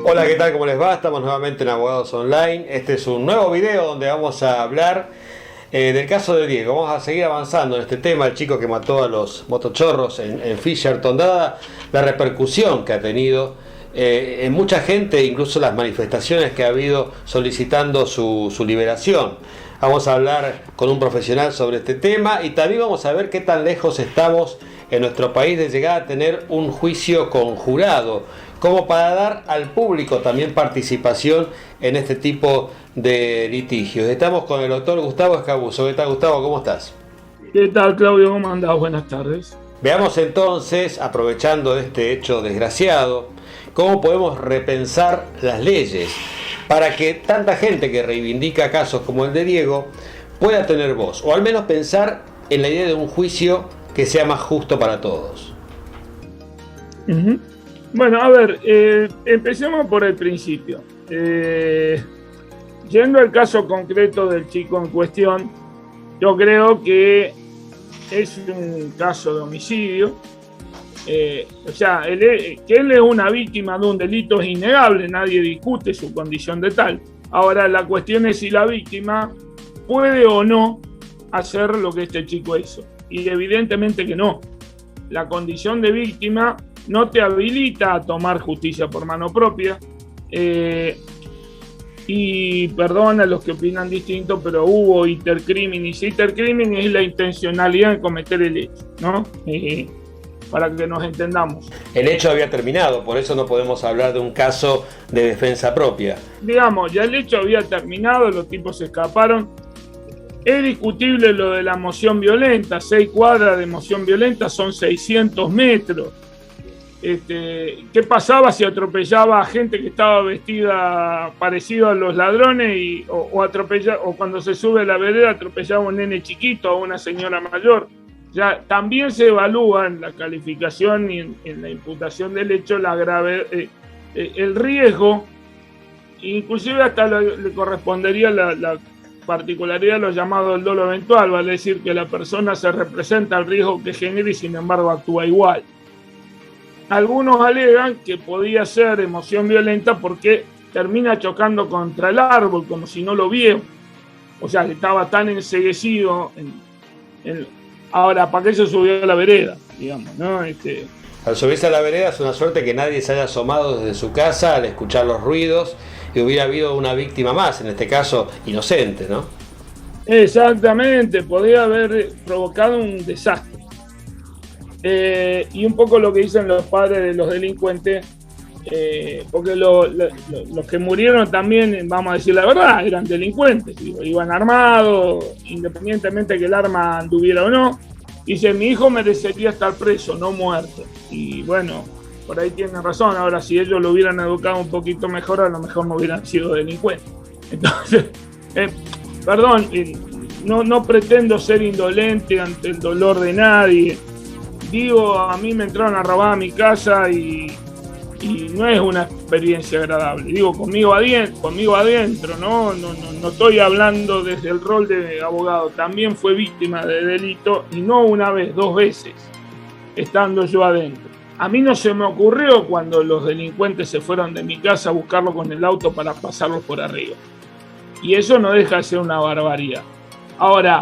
Hola, ¿qué tal? ¿Cómo les va? Estamos nuevamente en Abogados Online. Este es un nuevo video donde vamos a hablar del caso de Diego. Vamos a seguir avanzando en este tema, el chico que mató a los motochorros en Fisherton, dada la repercusión que ha tenido en mucha gente, incluso las manifestaciones que ha habido solicitando su liberación. Vamos a hablar con un profesional sobre este tema y también vamos a ver qué tan lejos estamos en nuestro país de llegar a tener un juicio conjurado, como para dar al público también participación en este tipo de litigios. Estamos con el doctor Gustavo Escabuso. ¿Qué tal, Gustavo? ¿Cómo estás? ¿Qué tal, Claudio? ¿Cómo andás? Buenas tardes. Veamos entonces, aprovechando este hecho desgraciado, cómo podemos repensar las leyes para que tanta gente que reivindica casos como el de Diego pueda tener voz, o al menos pensar en la idea de un juicio que sea más justo para todos. Bueno, a ver, empecemos por el principio. Yendo al caso concreto del chico en cuestión, yo creo que es un caso de homicidio. O sea, que él es una víctima de un delito es innegable, nadie discute su condición de tal. Ahora, la cuestión es si la víctima puede o no hacer lo que este chico hizo. Y evidentemente que no. La condición de víctima no te habilita a tomar justicia por mano propia. Y perdón a los que opinan distinto, pero hubo iter criminis. Iter criminis es la intencionalidad de cometer el hecho, ¿no? Para que nos entendamos. El hecho había terminado, por eso no podemos hablar de un caso de defensa propia. Digamos, ya el hecho había terminado, los tipos se escaparon. Es discutible lo de la moción violenta, 6 cuadras de moción violenta son 600 metros. ¿Qué pasaba si atropellaba a gente que estaba vestida parecido a los ladrones o cuando se sube a la vereda atropellaba a un nene chiquito o a una señora mayor? Ya también se evalúa en la calificación y en la imputación del hecho el riesgo, inclusive hasta le correspondería la particularidad de lo llamado el dolo eventual, vale decir que la persona se representa al riesgo que genera y sin embargo actúa igual. Algunos alegan que podía ser emoción violenta porque termina chocando contra el árbol como si no lo vio, o sea, estaba tan enceguecido. Ahora, ¿para qué se subió a la vereda? Digamos, ¿no? Al subirse a la vereda es una suerte que nadie se haya asomado desde su casa al escuchar los ruidos y hubiera habido una víctima más, en este caso inocente, ¿no? Exactamente, podría haber provocado un desastre. Y un poco lo que dicen los padres de los delincuentes, porque los que murieron también, vamos a decir la verdad, eran delincuentes, iban armados, independientemente de que el arma anduviera o no. Dice, mi hijo merecería estar preso, no muerto. Y bueno, por ahí tienen razón. Ahora, si ellos lo hubieran educado un poquito mejor, a lo mejor no hubieran sido delincuentes. Entonces, perdón, no pretendo ser indolente ante el dolor de nadie. Digo, a mí me entraron a robar a mi casa y no es una experiencia agradable. Digo, conmigo adentro, ¿no? No estoy hablando desde el rol de abogado. También fue víctima de delito y no una vez, 2 veces, estando yo adentro. A mí no se me ocurrió cuando los delincuentes se fueron de mi casa a buscarlo con el auto para pasarlos por arriba. Y eso no deja de ser una barbaridad. Ahora,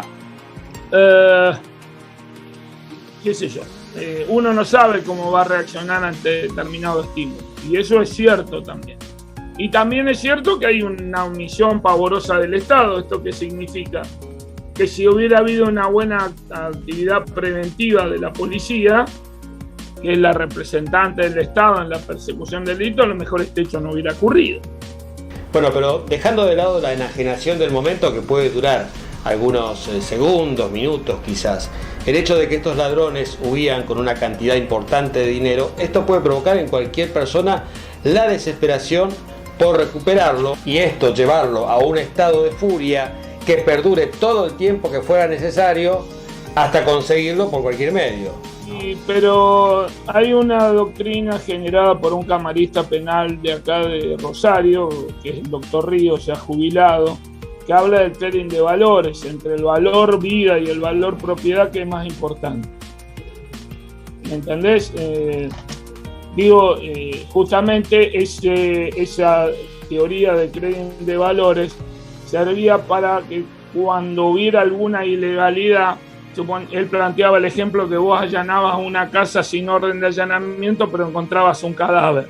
qué sé yo. Uno no sabe cómo va a reaccionar ante determinado estímulo. Y eso es cierto también. Y también es cierto que hay una omisión pavorosa del Estado. ¿Esto qué significa? Que si hubiera habido una buena actividad preventiva de la policía, que es la representante del Estado en la persecución del delito, a lo mejor este hecho no hubiera ocurrido. Bueno, pero dejando de lado la enajenación del momento que puede durar algunos segundos, minutos quizás, el hecho de que estos ladrones huían con una cantidad importante de dinero, esto puede provocar en cualquier persona la desesperación por recuperarlo y esto llevarlo a un estado de furia que perdure todo el tiempo que fuera necesario hasta conseguirlo por cualquier medio. Pero hay una doctrina generada por un camarista penal de acá de Rosario, que es el doctor Ríos, ya jubilado, que habla del trading de valores, entre el valor vida y el valor propiedad, que es más importante. ¿Me entendés? Digo, justamente esa teoría de crédito de valores servía para que cuando hubiera alguna ilegalidad, él planteaba el ejemplo que vos allanabas una casa sin orden de allanamiento, pero encontrabas un cadáver.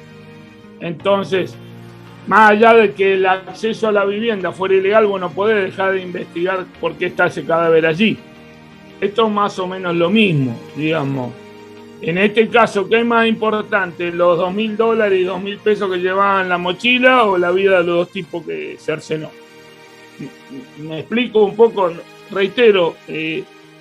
Entonces, más allá de que el acceso a la vivienda fuera ilegal, vos no podés dejar de investigar por qué está ese cadáver allí. Esto es más o menos lo mismo, digamos. En este caso, ¿qué es más importante? ¿Los $2.000 y $2.000 que llevaban en la mochila o la vida de los dos tipos que cercenó? Me explico un poco, reitero,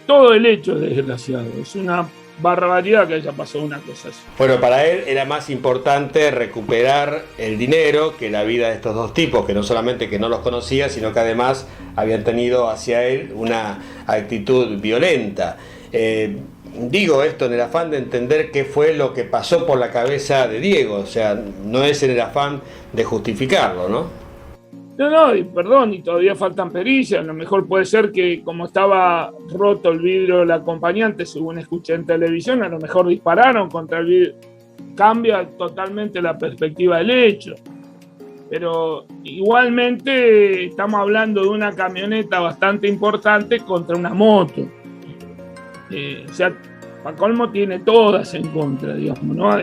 todo el hecho es desgraciado. Es una barbaridad que haya pasado una cosa así. Bueno, para él era más importante recuperar el dinero que la vida de estos dos tipos, que no solamente que no los conocía, sino que además habían tenido hacia él una actitud violenta. Digo esto en el afán de entender qué fue lo que pasó por la cabeza de Diego, o sea, no es en el afán de justificarlo, ¿no? No, y perdón, y todavía faltan pericias. A lo mejor puede ser que, como estaba roto el vidrio del acompañante, según escuché en televisión, a lo mejor dispararon contra el vidrio. Cambia totalmente la perspectiva del hecho. Pero igualmente estamos hablando de una camioneta bastante importante contra una moto. O sea, para colmo tiene todas en contra, digamos, ¿no?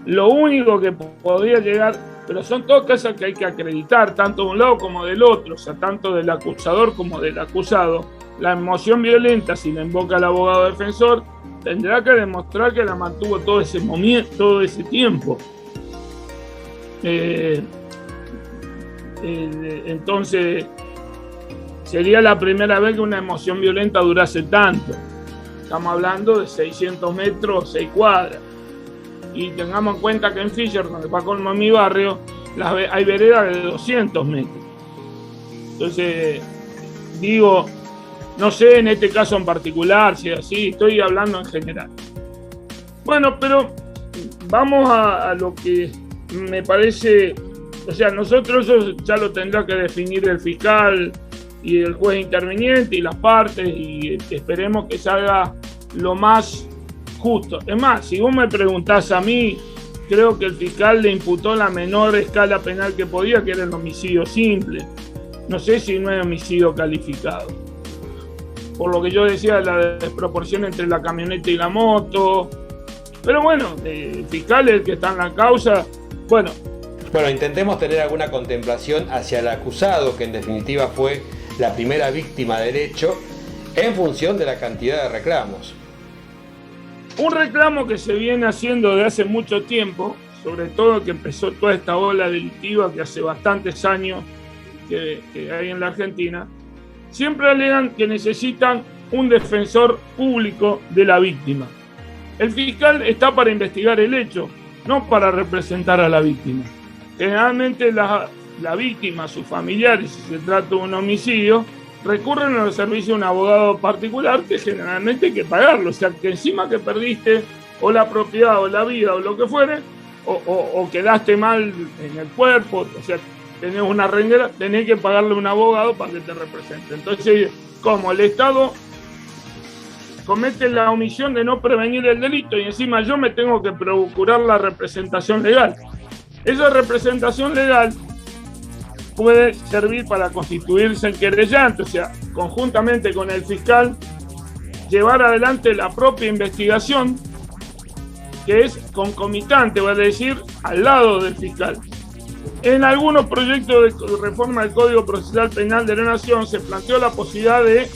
Lo único que podría llegar... Pero son todas cosas que hay que acreditar, tanto de un lado como del otro, o sea, tanto del acusador como del acusado. La emoción violenta, si la invoca el abogado defensor, tendrá que demostrar que la mantuvo todo ese momento, todo ese tiempo. Entonces, sería la primera vez que una emoción violenta durase tanto. Estamos hablando de 600 metros, 6 cuadras. Y tengamos en cuenta que en Fisher, donde va colmo en mi barrio, hay veredas de 200 metros. Entonces, digo, no sé en este caso en particular si es así, estoy hablando en general. Bueno, pero vamos a lo que me parece, o sea, nosotros eso ya lo tendrá que definir el fiscal y el juez interviniente y las partes, y esperemos que salga lo más justo. Es más, si vos me preguntás a mí, creo que el fiscal le imputó la menor escala penal que podía, que era el homicidio simple. No sé si no es homicidio calificado. Por lo que yo decía, la desproporción entre la camioneta y la moto. Pero bueno, el fiscal es el que está en la causa. Bueno, intentemos tener alguna contemplación hacia el acusado, que en definitiva fue la primera víctima del hecho, en función de la cantidad de reclamos. Un reclamo que se viene haciendo de hace mucho tiempo, sobre todo que empezó toda esta ola delictiva que hace bastantes años que hay en la Argentina, siempre alegan que necesitan un defensor público de la víctima. El fiscal está para investigar el hecho, no para representar a la víctima. Generalmente la víctima, sus familiares, si se trata de un homicidio, recurren a los servicios de un abogado particular que generalmente hay que pagarlo. O sea, que encima que perdiste o la propiedad o la vida o lo que fuere, o quedaste mal en el cuerpo, o sea, tenés una renguera, tenés que pagarle a un abogado para que te represente. Entonces, como el Estado comete la omisión de no prevenir el delito y encima yo me tengo que procurar la representación legal. Esa representación legal puede servir para constituirse en querellante, o sea, conjuntamente con el fiscal, llevar adelante la propia investigación, que es concomitante, vale decir, al lado del fiscal. En algunos proyectos de reforma del Código Procesal Penal de la Nación se planteó la posibilidad de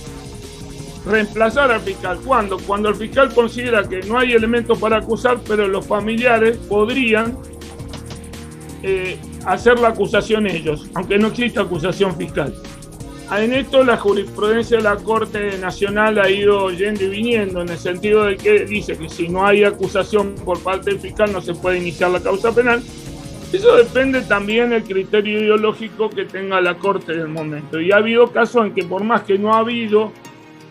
reemplazar al fiscal. ¿Cuándo? Cuando el fiscal considera que no hay elementos para acusar, pero los familiares podrían hacer la acusación ellos, aunque no exista acusación fiscal. En esto la jurisprudencia de la Corte Nacional ha ido yendo y viniendo, en el sentido de que dice que si no hay acusación por parte del fiscal no se puede iniciar la causa penal. Eso depende también del criterio ideológico que tenga la Corte en el momento. Y ha habido casos en que por más que no ha habido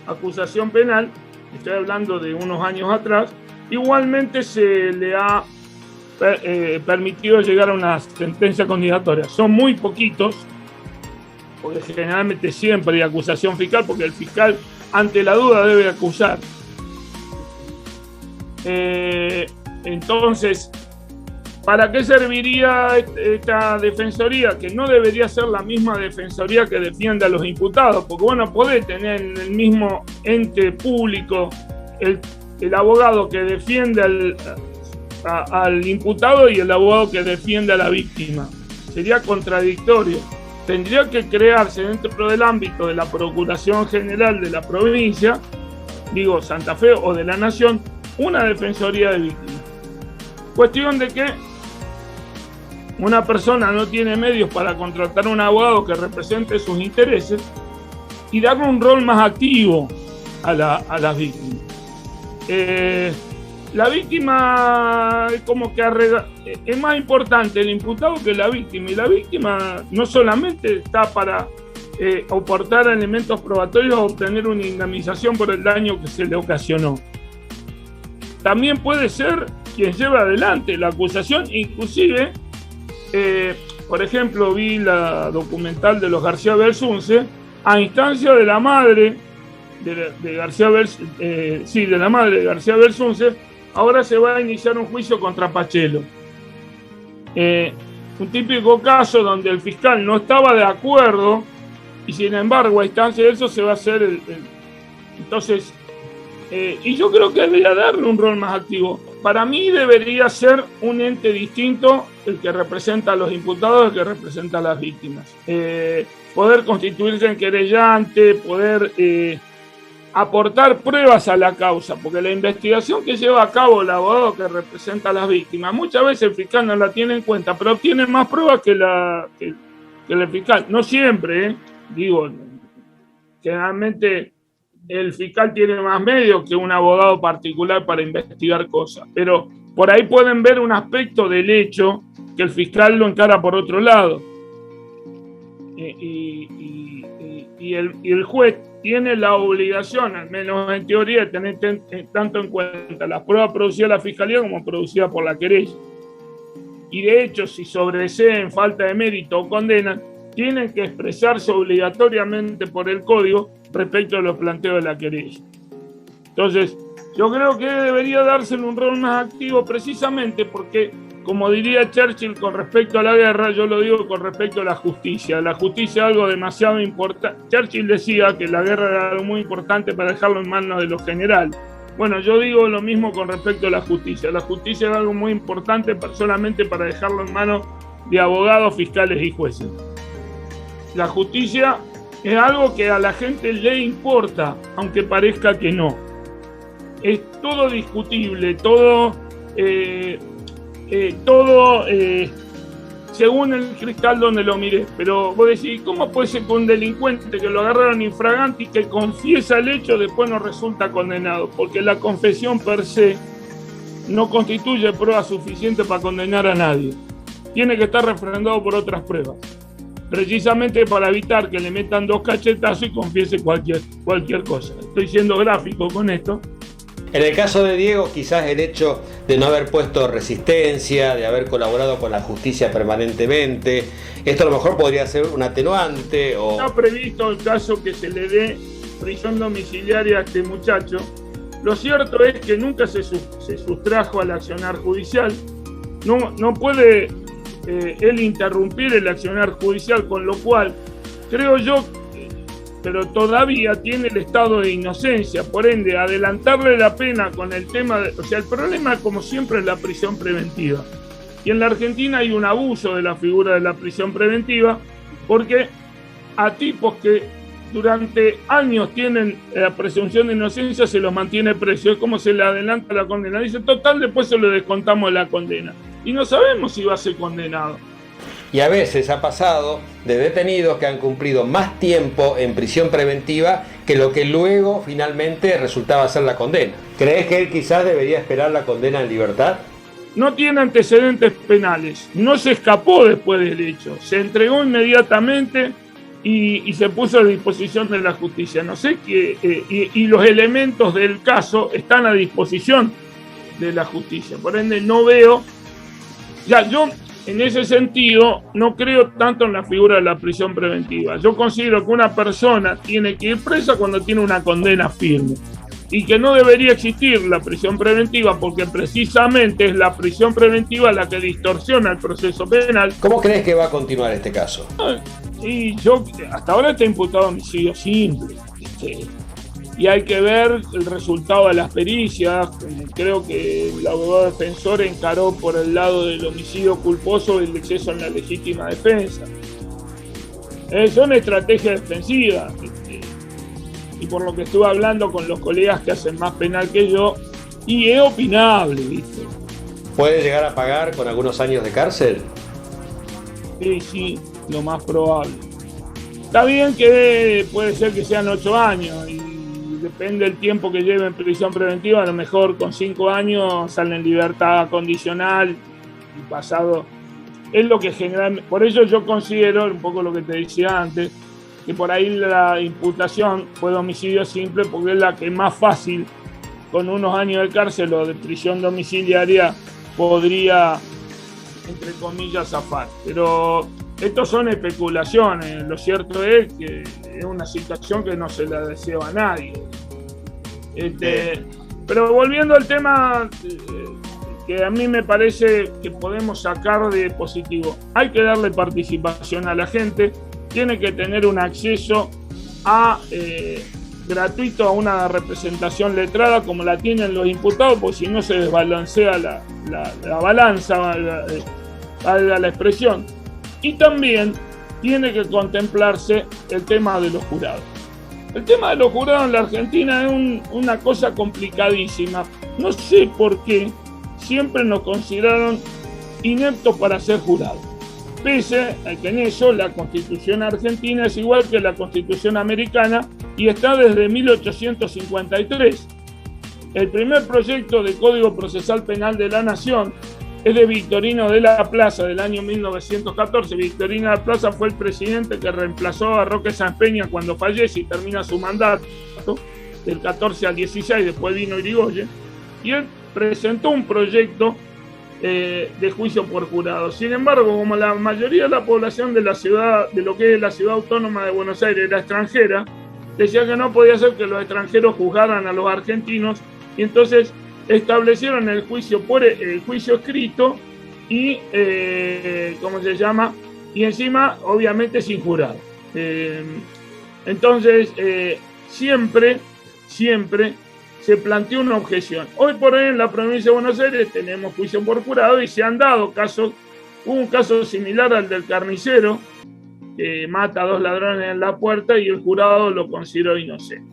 acusación penal, estoy hablando de unos años atrás, igualmente se le ha permitido llegar a una sentencia condenatoria. Son muy poquitos, porque generalmente siempre hay acusación fiscal, porque el fiscal ante la duda debe acusar. Entonces, ¿Para qué serviría esta defensoría? Que no debería ser la misma defensoría que defiende a los imputados, porque bueno, podés tener en el mismo ente público el abogado que defiende al imputado y el abogado que defiende a la víctima. Sería contradictorio. Tendría que crearse dentro del ámbito de la Procuración General de la provincia, digo Santa Fe o de la Nación, una defensoría de víctimas. Cuestión de que una persona no tiene medios para contratar un abogado que represente sus intereses y darle un rol más activo a las víctimas. La víctima es como que es más importante el imputado que la víctima, y la víctima no solamente está para aportar elementos probatorios o obtener una indemnización por el daño que se le ocasionó. También puede ser quien lleva adelante la acusación, inclusive, por ejemplo, vi la documental de los García Belsunce a instancia de la madre de García Belsunce. Ahora se va a iniciar un juicio contra Pachelo. Un típico caso donde el fiscal no estaba de acuerdo y sin embargo a instancia de eso se va a hacer entonces, y yo creo que debería darle un rol más activo. Para mí debería ser un ente distinto el que representa a los imputados, el que representa a las víctimas. Poder constituirse en querellante, poder aportar pruebas a la causa, porque la investigación que lleva a cabo el abogado que representa a las víctimas, muchas veces el fiscal no la tiene en cuenta, pero obtiene más pruebas que el fiscal. No siempre, digo, generalmente el fiscal tiene más medios que un abogado particular para investigar cosas, pero por ahí pueden ver un aspecto del hecho que el fiscal lo encara por otro lado. Y el juez tiene la obligación, al menos en teoría, de tener tanto en cuenta las pruebas producidas por la fiscalía como producidas por la querella. Y de hecho, si sobreseen falta de mérito o condenan, tienen que expresarse obligatoriamente por el código respecto a los planteos de la querella. Entonces, yo creo que debería dársele un rol más activo precisamente porque, como diría Churchill con respecto a la guerra, yo lo digo con respecto a la justicia. La justicia es algo demasiado importante. Churchill decía que la guerra era algo muy importante para dejarlo en manos de los generales. Bueno, yo digo lo mismo con respecto a la justicia. La justicia es algo muy importante solamente para dejarlo en manos de abogados, fiscales y jueces. La justicia es algo que a la gente le importa, aunque parezca que no. Es todo discutible, todo según el cristal donde lo mires. Pero vos decís, ¿cómo puede ser que un delincuente que lo agarraron infragante y que confiesa el hecho después no resulta condenado? Porque la confesión per se no constituye prueba suficiente para condenar a nadie. Tiene que estar refrendado por otras pruebas, precisamente para evitar que le metan 2 cachetazos y confiese cualquier cosa. Estoy siendo gráfico con esto. En el caso de Diego, quizás el hecho de no haber puesto resistencia, de haber colaborado con la justicia permanentemente, esto a lo mejor podría ser un atenuante o... Está previsto el caso que se le dé prisión domiciliaria a este muchacho. Lo cierto es que nunca se sustrajo al accionar judicial. No puede él interrumpir el accionar judicial, con lo cual creo yo, pero todavía tiene el estado de inocencia, por ende adelantarle la pena con el tema o sea, el problema como siempre es la prisión preventiva, y en la Argentina hay un abuso de la figura de la prisión preventiva, porque a tipos que durante años tienen la presunción de inocencia se los mantiene presos. Es como se le adelanta la condena, dice total, después se le descontamos la condena y no sabemos si va a ser condenado. Y a veces ha pasado de detenidos que han cumplido más tiempo en prisión preventiva que lo que luego finalmente resultaba ser la condena. ¿Crees que él quizás debería esperar la condena en libertad? No tiene antecedentes penales, no se escapó después del hecho, se entregó inmediatamente y se puso a disposición de la justicia. No sé qué, y los elementos del caso están a disposición de la justicia, por ende no veo, ya yo en ese sentido no creo tanto en la figura de la prisión preventiva. Yo considero que una persona tiene que ir presa cuando tiene una condena firme. y que no debería existir la prisión preventiva, porque precisamente es la prisión preventiva la que distorsiona el proceso penal. ¿Cómo crees que va a continuar este caso? Y yo, hasta ahora está imputado homicidio simple, y hay que ver el resultado de las pericias. Creo que el abogado defensor encaró por el lado del homicidio culposo el exceso en la legítima defensa. Son estrategias defensivas, y por lo que estuve hablando con los colegas que hacen más penal que yo, y es opinable, ¿viste? ¿Puede llegar a pagar con algunos años de cárcel? Sí, lo más probable. Está bien que puede ser que sean 8 años, y depende del tiempo que lleve en prisión preventiva, a lo mejor con 5 años sale en libertad condicional, y pasado... Es lo que generalmente... Por eso yo considero, un poco lo que te decía antes, que por ahí la imputación fue de homicidio simple, porque es la que más fácil, con unos años de cárcel o de prisión domiciliaria, podría, entre comillas, zafar. Pero estos son especulaciones. Lo cierto es que es una situación que no se la deseo a nadie. Pero volviendo al tema que a mí me parece que podemos sacar de positivo, hay que darle participación a la gente. Tiene que tener un acceso gratuito a una representación letrada como la tienen los imputados, porque si no se desbalancea la balanza, valga la expresión. Y también tiene que contemplarse el tema de los jurados. El tema de los jurados en la Argentina es una cosa complicadísima. No sé por qué siempre nos consideraron ineptos para ser jurados. Pese a que en eso la Constitución argentina es igual que la Constitución americana y está desde 1853. El primer proyecto de Código Procesal Penal de la Nación es de Victorino de la Plaza del año 1914. Victorino de la Plaza fue el presidente que reemplazó a Roque Sáenz Peña cuando fallece y termina su mandato del 14 al 16, después vino Irigoyen, y él presentó un proyecto de juicio por jurado. Sin embargo, como la mayoría de la población de la ciudad, de lo que es la ciudad autónoma de Buenos Aires, era extranjera, decía que no podía ser que los extranjeros juzgaran a los argentinos, y entonces establecieron el juicio por el juicio escrito y y encima obviamente sin jurado. Entonces siempre se planteó una objeción. Hoy por hoy en la provincia de Buenos Aires tenemos juicio por jurado y se han dado casos. Hubo un caso similar al del carnicero que mata a 2 ladrones en la puerta y el jurado lo consideró inocente.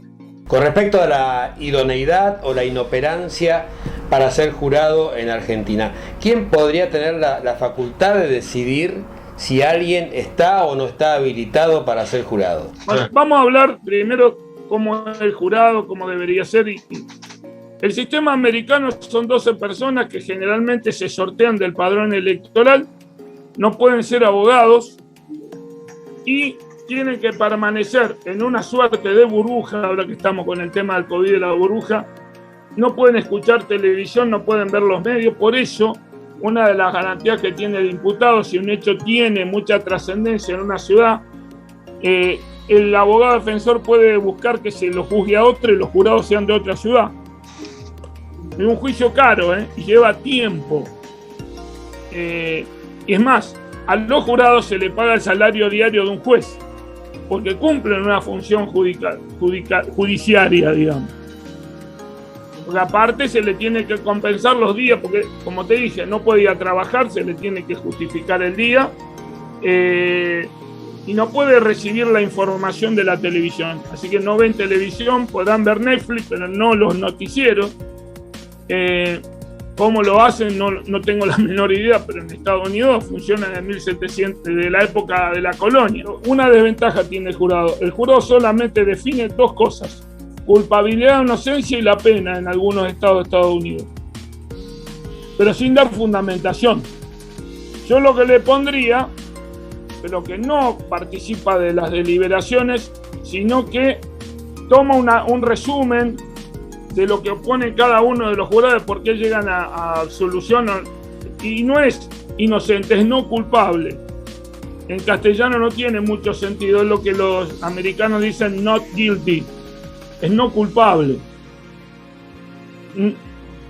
Con respecto a la idoneidad o la inoperancia para ser jurado en Argentina, ¿quién podría tener la facultad de decidir si alguien está o no está habilitado para ser jurado? Bueno, vamos a hablar primero cómo es el jurado, cómo debería ser. El sistema americano son 12 personas que generalmente se sortean del padrón electoral, no pueden ser abogados y tienen que permanecer en una suerte de burbuja. Ahora que estamos con el tema del COVID de la burbuja, no pueden escuchar televisión, no pueden ver los medios. Por eso, una de las garantías que tiene el imputado, si un hecho tiene mucha trascendencia en una ciudad, el abogado defensor puede buscar que se lo juzgue a otro y los jurados sean de otra ciudad. Es un juicio caro, y lleva tiempo. Y es más, a los jurados se le paga el salario diario de un juez, porque cumplen una función judiciaria, digamos. Porque aparte se le tiene que compensar los días, porque como te dije, no podía trabajar, se le tiene que justificar el día, y no puede recibir la información de la televisión. Así que no ven televisión, podrán ver Netflix, pero no los noticieros. ¿Cómo lo hacen? No tengo la menor idea, pero en Estados Unidos funciona desde 1700, de la época de la colonia. Una desventaja tiene el jurado. El jurado solamente define 2 cosas: culpabilidad, inocencia y la pena en algunos estados de Estados Unidos, pero sin dar fundamentación. Yo lo que le pondría, pero que no participa de las deliberaciones, sino que toma un resumen de lo que opone cada uno de los jurados, por qué llegan a absolución, y no es inocente, es no culpable. En castellano no tiene mucho sentido, es lo que los americanos dicen not guilty, es no culpable.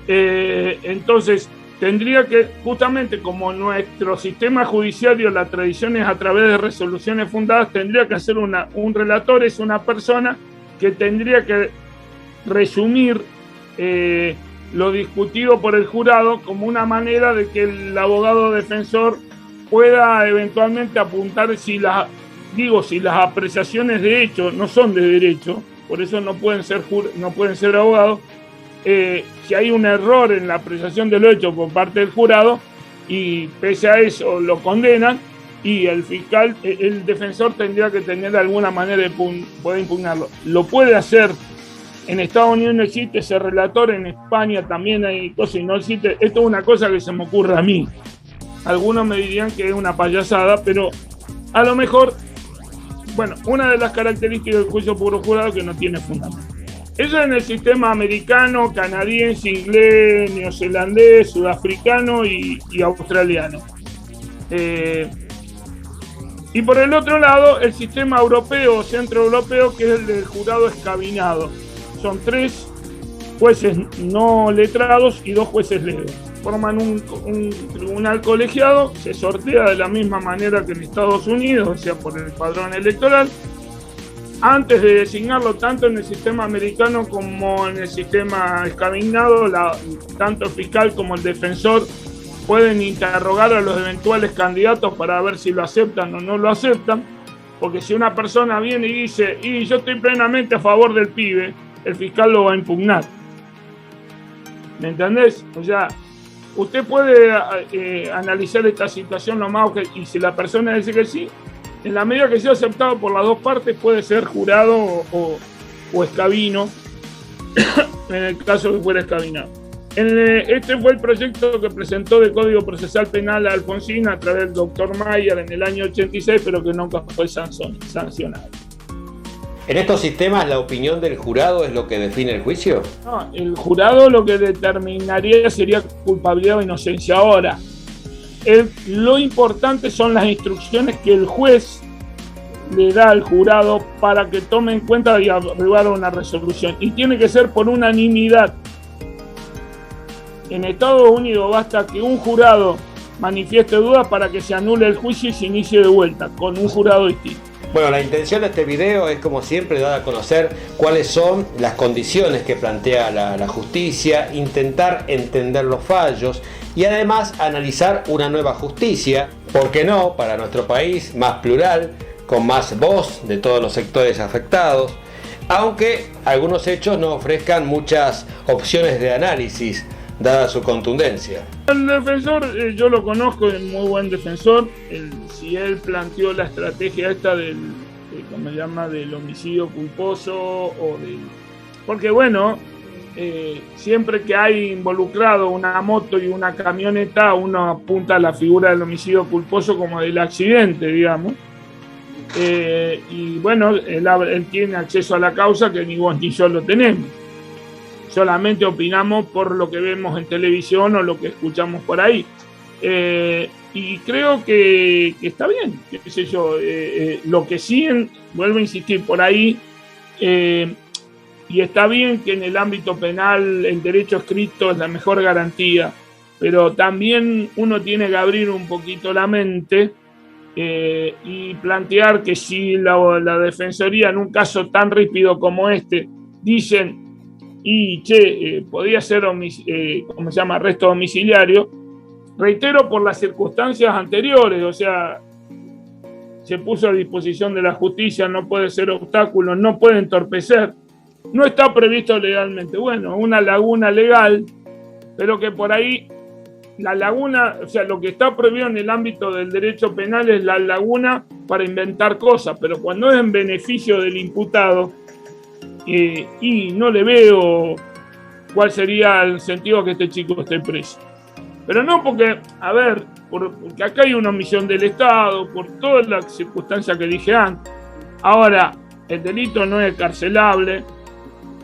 Entonces, tendría que, justamente como nuestro sistema judiciario, la tradición es a través de resoluciones fundadas, tendría que hacer un relator, es una persona que tendría que resumir lo discutido por el jurado como una manera de que el abogado defensor pueda eventualmente apuntar si las apreciaciones de hecho no son de derecho, por eso no pueden ser abogados, si hay un error en la apreciación de lo hecho por parte del jurado y pese a eso lo condenan, y el fiscal, el defensor tendría que tener alguna manera de poder impugnarlo. Lo puede hacer. En Estados Unidos no existe ese relator, en España también hay cosas y no existe. Esto es una cosa que se me ocurre a mí. Algunos me dirían que es una payasada, pero a lo mejor, bueno, una de las características del juicio por jurado es que no tiene fundamento. Eso en el sistema americano, canadiense, inglés, neozelandés, sudafricano y australiano. Y por el otro lado, el sistema europeo, centroeuropeo, que es el del jurado escabinado. Son 3 jueces no letrados y 2 jueces leves. Forman un tribunal colegiado, se sortea de la misma manera que en Estados Unidos, o sea, por el padrón electoral. Antes de designarlo, tanto en el sistema americano como en el sistema escabinado, tanto el fiscal como el defensor pueden interrogar a los eventuales candidatos para ver si lo aceptan o no lo aceptan, porque si una persona viene y dice, y yo estoy plenamente a favor del pibe, el fiscal lo va a impugnar. ¿Me entendés? O sea, usted puede analizar esta situación lo más, y si la persona dice que sí, en la medida que sea aceptado por las dos partes, puede ser jurado o escabino, en el caso que fuera escabinado. Este fue el proyecto que presentó de Código Procesal Penal a Alfonsín a través del doctor Mayer en el año 86, pero que nunca fue sancionado. ¿En estos sistemas la opinión del jurado es lo que define el juicio? No, el jurado lo que determinaría sería culpabilidad o inocencia. Ahora, lo importante son las instrucciones que el juez le da al jurado para que tome en cuenta y arribar a una resolución. Y tiene que ser por unanimidad. En Estados Unidos basta que un jurado manifieste dudas para que se anule el juicio y se inicie de vuelta con un jurado distinto. Bueno, la intención de este video es, como siempre, dar a conocer cuáles son las condiciones que plantea la justicia, intentar entender los fallos y además analizar una nueva justicia, ¿por qué no?, para nuestro país, más plural, con más voz de todos los sectores afectados, aunque algunos hechos no ofrezcan muchas opciones de análisis, dada su contundencia. El defensor, yo lo conozco, es muy buen defensor. Si él planteó la estrategia esta ¿cómo se llama?, del homicidio culposo, porque bueno, siempre que hay involucrado una moto y una camioneta, uno apunta a la figura del homicidio culposo como del accidente, digamos. Y bueno, él tiene acceso a la causa que ni vos ni yo lo tenemos. Solamente opinamos por lo que vemos en televisión o lo que escuchamos por ahí. Y creo que está bien, qué sé yo. Lo que sí, vuelvo a insistir por ahí, y está bien que en el ámbito penal el derecho escrito es la mejor garantía, pero también uno tiene que abrir un poquito la mente y plantear que si la Defensoría en un caso tan ríspido como este dicen podía ser ¿cómo se llama?, arresto domiciliario, reitero, por las circunstancias anteriores, o sea, se puso a disposición de la justicia, no puede ser obstáculo, no puede entorpecer, no está previsto legalmente. Bueno, una laguna legal, pero que por ahí la laguna, o sea, lo que está prohibido en el ámbito del derecho penal es la laguna para inventar cosas, pero cuando es en beneficio del imputado, y no le veo cuál sería el sentido que este chico esté preso. Pero no porque, a ver, porque acá hay una omisión del Estado, por todas las circunstancias que dije antes. Ahora, el delito no es carcelable,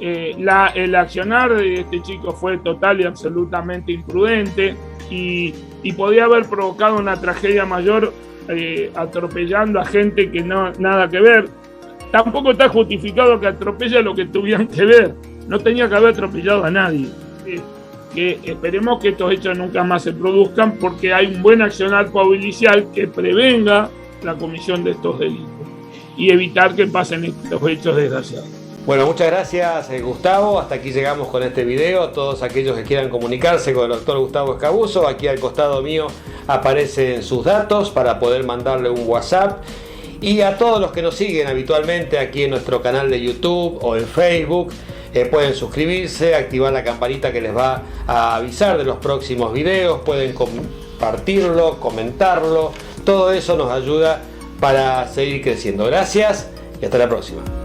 el accionar de este chico fue total y absolutamente imprudente y podía haber provocado una tragedia mayor atropellando a gente que no nada que ver. Tampoco está justificado que atropelle a lo que tuvieran que ver. No tenía que haber atropellado a nadie. que esperemos que estos hechos nunca más se produzcan, porque hay un buen accionar policial que prevenga la comisión de estos delitos y evitar que pasen estos hechos desgraciados. Bueno, muchas gracias, Gustavo. Hasta aquí llegamos con este video. Todos aquellos que quieran comunicarse con el doctor Gustavo Escabuso, aquí al costado mío aparecen sus datos para poder mandarle un WhatsApp. Y a todos los que nos siguen habitualmente aquí en nuestro canal de YouTube o en Facebook, pueden suscribirse, activar la campanita que les va a avisar de los próximos videos, pueden compartirlo, comentarlo. Todo eso nos ayuda para seguir creciendo. Gracias y hasta la próxima.